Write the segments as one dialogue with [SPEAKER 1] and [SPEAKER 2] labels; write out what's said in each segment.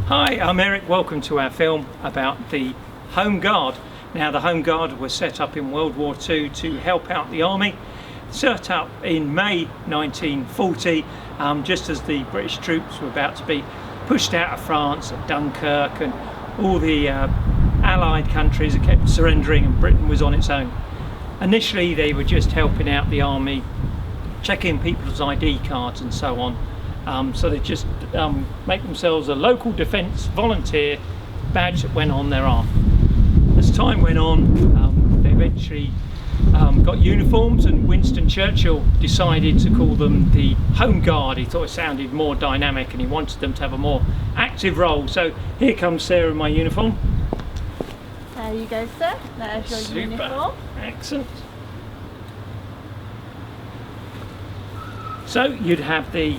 [SPEAKER 1] Hi, I'm Eric. Welcome to our film about the Home Guard. Now, the Home Guard was set up in World War II to help out the army. Set up in May 1940, just as the British troops were about to be pushed out of France at Dunkirk, and all the Allied countries kept surrendering and Britain was on its own. Initially, they were just helping out the army, checking people's ID cards and so on. So they just make themselves a local defence volunteer badge that went on their arm. As time went on, they eventually got uniforms, and Winston Churchill decided to call them the Home Guard. He thought it sounded more dynamic and he wanted them to have a more active role. So here comes Sarah in my uniform.
[SPEAKER 2] There you go, sir. There's your
[SPEAKER 1] Super.
[SPEAKER 2] uniform.
[SPEAKER 1] Excellent. So you'd have the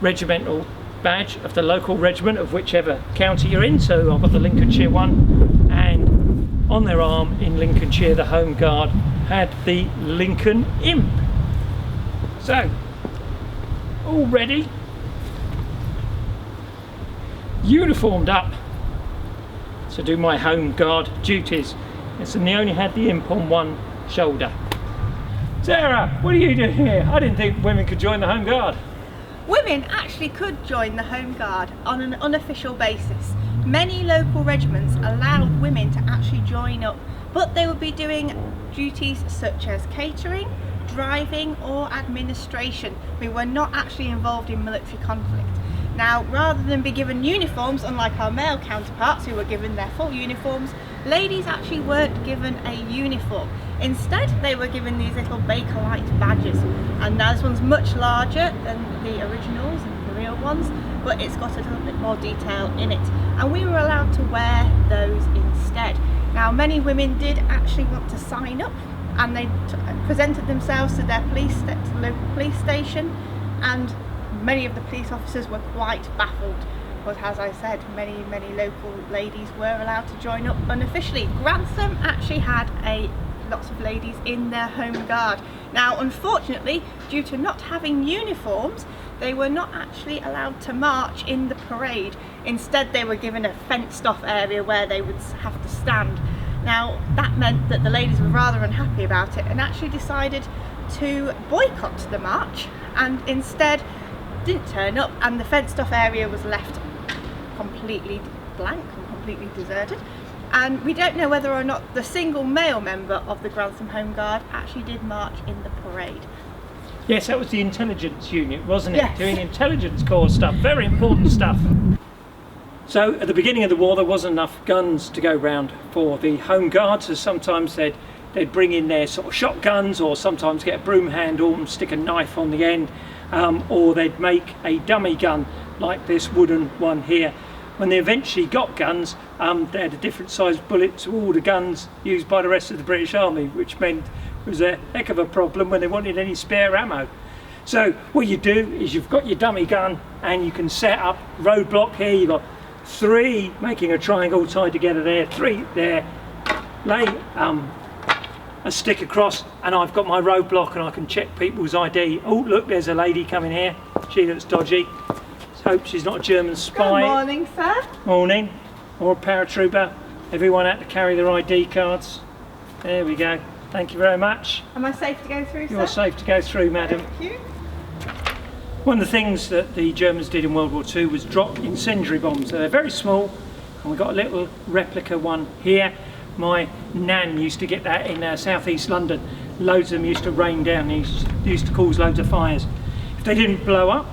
[SPEAKER 1] regimental badge of the local regiment of whichever county you're in. So I've got the Lincolnshire one, and on their arm in Lincolnshire the Home Guard had the Lincoln Imp. So all ready, uniformed up to do my Home Guard duties. And they only had the imp on one shoulder. Sarah, what are you doing here? I didn't think women could join the Home Guard.
[SPEAKER 2] Women actually could join the Home Guard on an unofficial basis. Many local regiments allowed women to actually join up, but they would be doing duties such as catering, driving or administration. We were not actually involved in military conflict. Now, rather than be given uniforms, unlike our male counterparts who were given their full uniforms, ladies actually weren't given a uniform. Instead, they were given these little Bakelite badges, and now this one's much larger than the originals and the real ones, but it's got a little bit more detail in it, and we were allowed to wear those instead. Now, many women did actually want to sign up, and they presented themselves to their local police station, and many of the police officers were quite baffled, but as I said, many local ladies were allowed to join up unofficially. Grantham actually had lots of ladies in their Home Guard. Now, unfortunately, due to not having uniforms, they were not actually allowed to march in the parade. Instead, they were given a fenced off area where they would have to stand. Now, that meant that the ladies were rather unhappy about it and actually decided to boycott the march, and instead didn't turn up, and the fenced off area was left completely blank and completely deserted. And we don't know whether or not the single male member of the Grantham Home Guard actually did march in the parade.
[SPEAKER 1] Yes, that was the intelligence unit, wasn't it?
[SPEAKER 2] Yes.
[SPEAKER 1] Doing intelligence corps stuff, very important stuff. So at the beginning of the war there wasn't enough guns to go round for the Home Guard, so sometimes they'd bring in their sort of shotguns, or sometimes get a broom handle and stick a knife on the end, or they'd make a dummy gun like this wooden one here. When they eventually got guns, they had a different size bullet to all the guns used by the rest of the British Army, which meant it was a heck of a problem when they wanted any spare ammo. So what you do is you've got your dummy gun, and you can set up roadblock here. You've got three making a triangle tied together there, three there, lay a stick across, and I've got my roadblock, and I can check people's ID. Oh look, there's a lady coming here. She looks dodgy. Hope she's not a German spy.
[SPEAKER 2] Good morning, sir.
[SPEAKER 1] Morning. Or a paratrooper. Everyone had to carry their ID cards. There we go. Thank you very much.
[SPEAKER 2] Am I safe to go through, sir?
[SPEAKER 1] You're safe to go through, madam.
[SPEAKER 2] Thank you.
[SPEAKER 1] One of the things that the Germans did in World War II was drop incendiary bombs. They're very small, and we've got a little replica one here. My nan used to get that in southeast London. Loads of them used to rain down. They used to cause loads of fires. If they didn't blow up,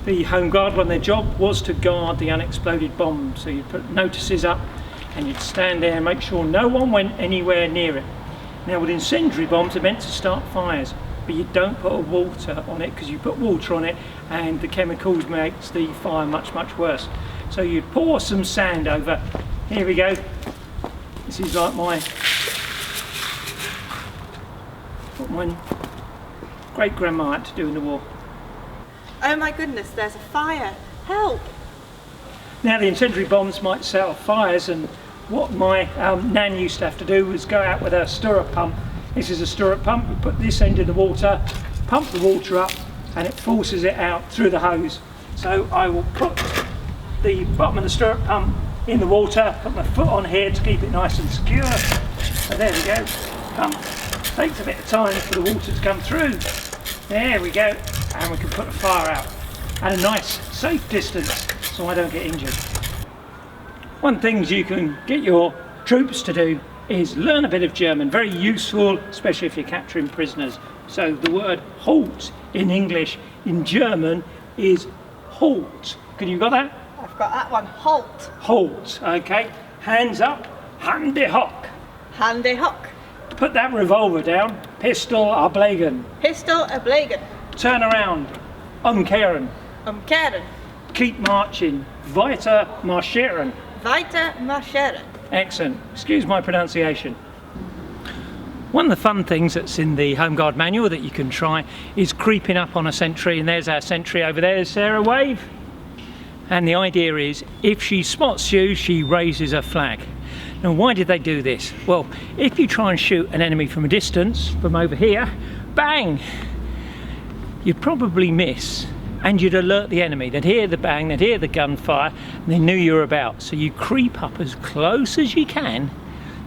[SPEAKER 1] the Home Guard, their job was to guard the unexploded bomb. So you'd put notices up, and you'd stand there and make sure no one went anywhere near it. Now, with incendiary bombs, they're meant to start fires, but you don't put water on it, because you put water on it and the chemicals makes the fire much worse. So you'd pour some sand over. Here we go. This is like what my great grandma had to do in the war.
[SPEAKER 2] Oh my goodness, there's a fire. Help!
[SPEAKER 1] Now, the incendiary bombs might set off fires, and what my nan used to have to do was go out with a stirrup pump. This is a stirrup pump. You put this end of the water, pump the water up, and it forces it out through the hose. So I will put the bottom of the stirrup pump in the water, put my foot on here to keep it nice and secure. So there we go, pump. Takes a bit of time for the water to come through. There we go, and we can put the fire out at a nice safe distance so I don't get injured. One thing you can get your troops to do is learn a bit of German, very useful, especially if you're capturing prisoners. So the word halt in English, in German is halt. Can you got that?
[SPEAKER 2] I've got that one, halt.
[SPEAKER 1] Halt, okay. Hands up, Hände hoch.
[SPEAKER 2] Hände hoch.
[SPEAKER 1] Put that revolver down, Pistol ablegen.
[SPEAKER 2] Pistol ablegen.
[SPEAKER 1] Turn around, umkehren.
[SPEAKER 2] Umkehren.
[SPEAKER 1] Keep marching, weiter marschieren.
[SPEAKER 2] Weiter marschieren.
[SPEAKER 1] Excellent. Excuse my pronunciation. One of the fun things that's in the Home Guard manual that you can try is creeping up on a sentry, and there's our sentry over there. Sarah, wave. And the idea is, if she spots you, she raises a flag. Now, why did they do this? Well, if you try and shoot an enemy from a distance, from over here, bang, you'd probably miss, and you'd alert the enemy. They'd hear the bang, they'd hear the gunfire, and they knew you were about. So you creep up as close as you can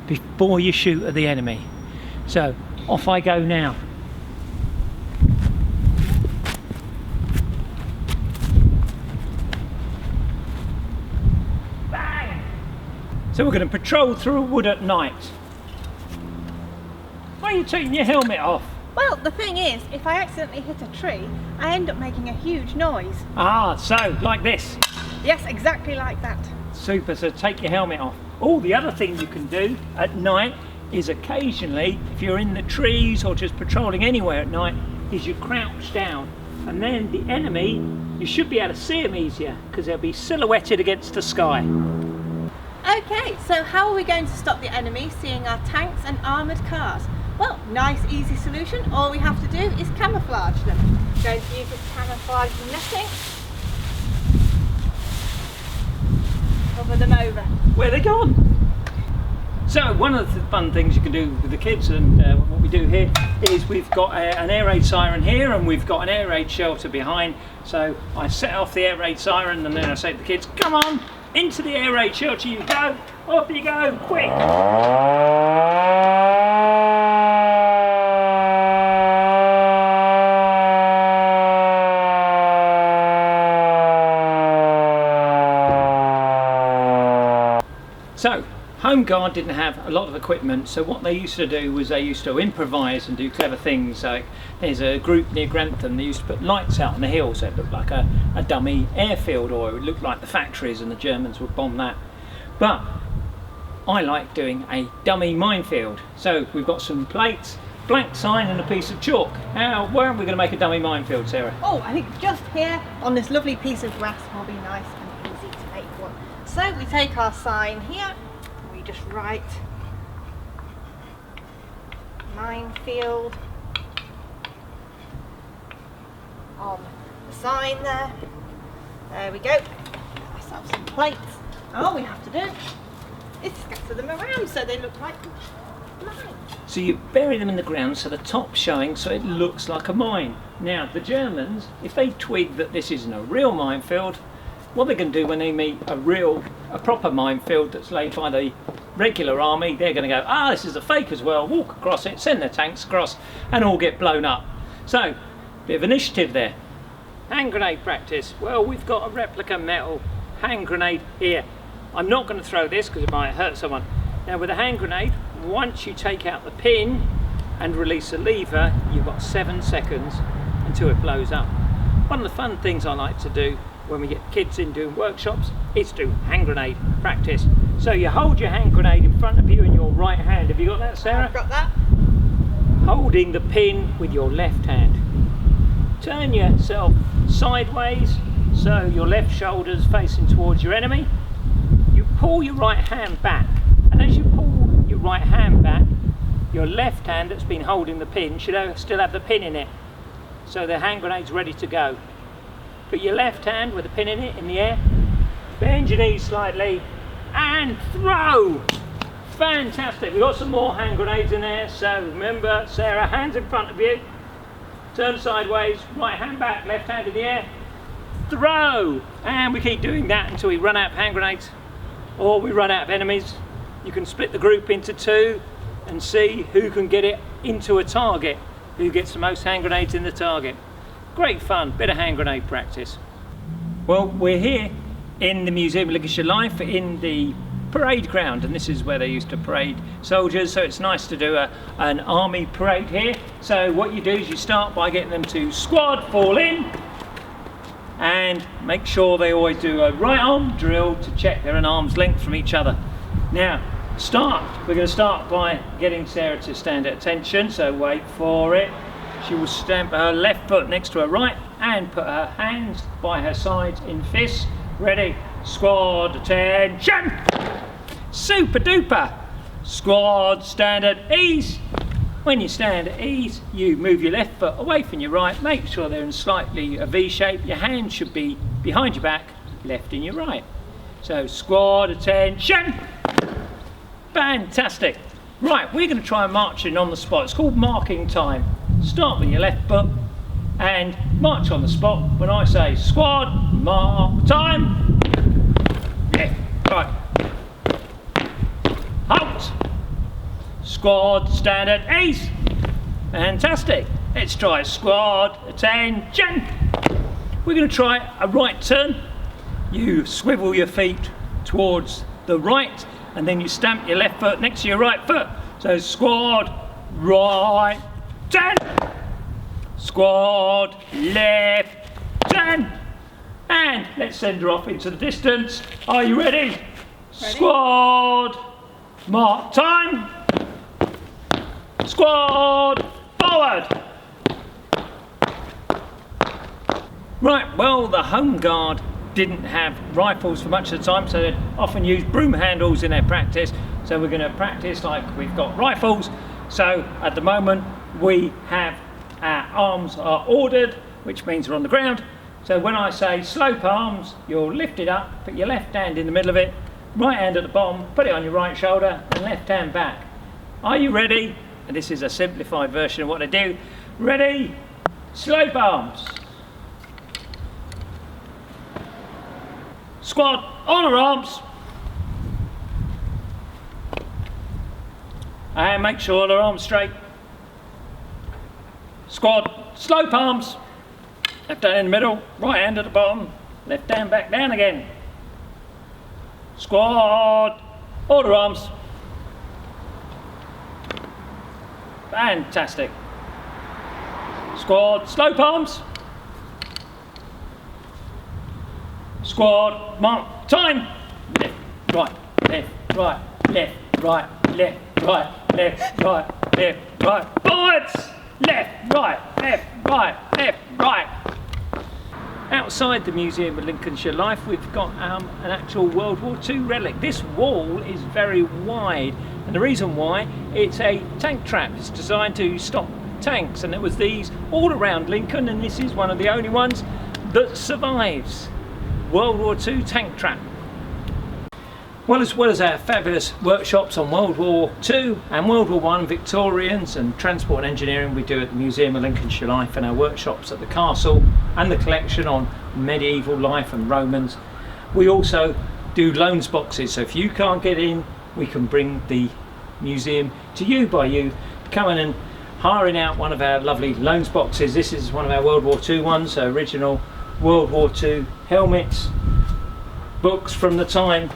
[SPEAKER 1] before you shoot at the enemy. So off I go now. Bang! So we're going to patrol through a wood at night. Why are you taking your helmet off?
[SPEAKER 2] Well, the thing is, if I accidentally hit a tree, I end up making a huge noise.
[SPEAKER 1] Ah, so like this.
[SPEAKER 2] Yes, exactly like that.
[SPEAKER 1] Super, so take your helmet off. Oh, the other thing you can do at night is occasionally, if you're in the trees or just patrolling anywhere at night, is you crouch down, and then the enemy, you should be able to see them easier because they'll be silhouetted against the sky.
[SPEAKER 2] Okay, so how are we going to stop the enemy seeing our tanks and armoured cars? Well, nice easy solution. All we have to do is camouflage them. Going to use this camouflage netting. Cover them over.
[SPEAKER 1] Where are they gone? So one of the fun things you can do with the kids, and what we do here is we've got an air raid siren here, and we've got an air raid shelter behind. So I set off the air raid siren, and then I say to the kids, come on, into the air raid shelter you go, off you go, quick. So, Home Guard didn't have a lot of equipment, so what they used to do was they used to improvise and do clever things. Like there's a group near Grantham, they used to put lights out on the hill so it looked like a dummy airfield, or it would look like the factories and the Germans would bomb that. But I like doing a dummy minefield. So we've got some plates, blank sign and a piece of chalk. Where are we going to make a dummy minefield, Sarah?
[SPEAKER 2] Oh, I think just here on this lovely piece of grass will be nice and easy to make one. So we take our sign here, we just write minefield on the sign there. There we go. Let's have some plates. All we have to do is scatter them around so they look like lines.
[SPEAKER 1] So you bury them in the ground so the top's showing so it looks like a mine. Now the Germans, if they twig that this isn't a real minefield, what they're going to do when they meet a proper minefield that's laid by the regular army, they're going to go, this is a fake as well, walk across it, send their tanks across and all get blown up. So, bit of initiative there. Hand grenade practice. Well, we've got a replica metal hand grenade here. I'm not going to throw this because it might hurt someone. Now with a hand grenade, once you take out the pin and release the lever, you've got 7 seconds until it blows up. One of the fun things I like to do when we get kids in doing workshops is do hand grenade practice. So you hold your hand grenade in front of you in your right hand. Have you got that, Sarah?
[SPEAKER 2] I've got that.
[SPEAKER 1] Holding the pin with your left hand. Turn yourself sideways so your left shoulder's facing towards your enemy. You pull your right hand back, and as you pull your right hand back, your left hand that's been holding the pin should still have the pin in it. So the hand grenade's ready to go. Put your left hand with the pin in it in the air, bend your knees slightly and throw. Fantastic. We've got some more hand grenades in there, so remember, Sarah, hands in front of you, turn sideways, right hand back, left hand in the air, throw, and we keep doing that until we run out of hand grenades or we run out of enemies. You can split the group into two and see who can get it into a target, who gets the most hand grenades in the target. Great fun, bit of hand grenade practice. Well, we're here in the Museum of Lincolnshire Life in the parade ground, and this is where they used to parade soldiers, so it's nice to do an army parade here. So what you do is you start by getting them to squad, fall in, and make sure they always do a right arm drill to check they're an arm's length from each other. Now we're going to start by getting Sarah to stand at attention, so wait for it. She will stamp her left foot next to her right and put her hands by her sides in fists. Ready, squad, attention! Super duper! Squad, stand at ease. When you stand at ease, you move your left foot away from your right, make sure they're in slightly a V shape. Your hands should be behind your back, left in your right. So squad, attention! Fantastic! Right, we're going to try marching on the spot. It's called marking time. Start with your left foot and march on the spot. When I say squad, mark time, left, right, halt, squad, stand at ease. Fantastic. Let's try squad, attention. We're going to try a right turn. You swivel your feet towards the right and then you stamp your left foot next to your right foot. So squad, right, turn. Squad, left, turn. And let's send her off into the distance. Are you ready? Squad, mark time. Squad, forward. Right, well, the Home Guard didn't have rifles for much of the time, so they often used broom handles in their practice. So we're going to practice like we've got rifles. So at the moment we have our arms are ordered, which means they're on the ground. So when I say slope arms, you'll lift it up, put your left hand in the middle of it, right hand at the bottom, put it on your right shoulder and left hand back. Are you ready? And this is a simplified version of what I do. Ready? Slope arms. Squad, honour arms. And make sure their arms straight. Squad, slope arms. Left hand in the middle, right hand at the bottom, left hand back down again. Squad, order arms. Fantastic. Squad, slope arms. Squad, mark time. Left, right, left, right, left, right, left, right, left, right, left, right. Forwards! Left, right, left, right, left, right. Outside the Museum of Lincolnshire Life, we've got an actual World War II relic. This wall is very wide, and the reason why, it's a tank trap. It's designed to stop tanks, and there was these all around Lincoln, and this is one of the only ones that survives. World War II tank trap. Well, as well as our fabulous workshops on World War II and World War I, Victorians and transport and engineering we do at the Museum of Lincolnshire Life, and our workshops at the castle and the collection on medieval life and Romans, we also do loans boxes. So if you can't get in, we can bring the museum to you by you coming and hiring out one of our lovely loans boxes. This is one of our World War II ones, so original World War II helmets, books from the time,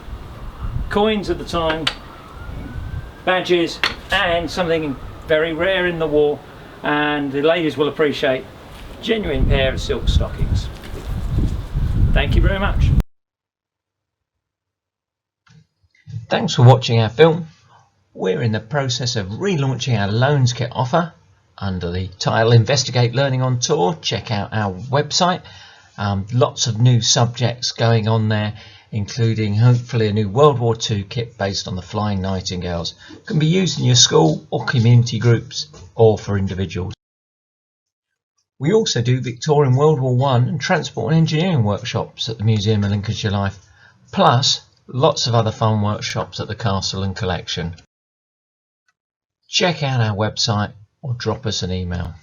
[SPEAKER 1] coins of the time, badges, and something very rare in the war, and the ladies will appreciate, genuine pair of silk stockings. Thank you very much.
[SPEAKER 3] Thanks for watching our film. We're in the process of relaunching our loans kit offer under the title Investigate Learning on Tour. Check out our website. Lots of new subjects going on there, including hopefully a new World War II kit based on the Flying Nightingales. It can be used in your school or community groups or for individuals. We also do Victorian World War I and transport and engineering workshops at the Museum of Lincolnshire Life, plus lots of other fun workshops at the castle and collection. Check out our website or drop us an email.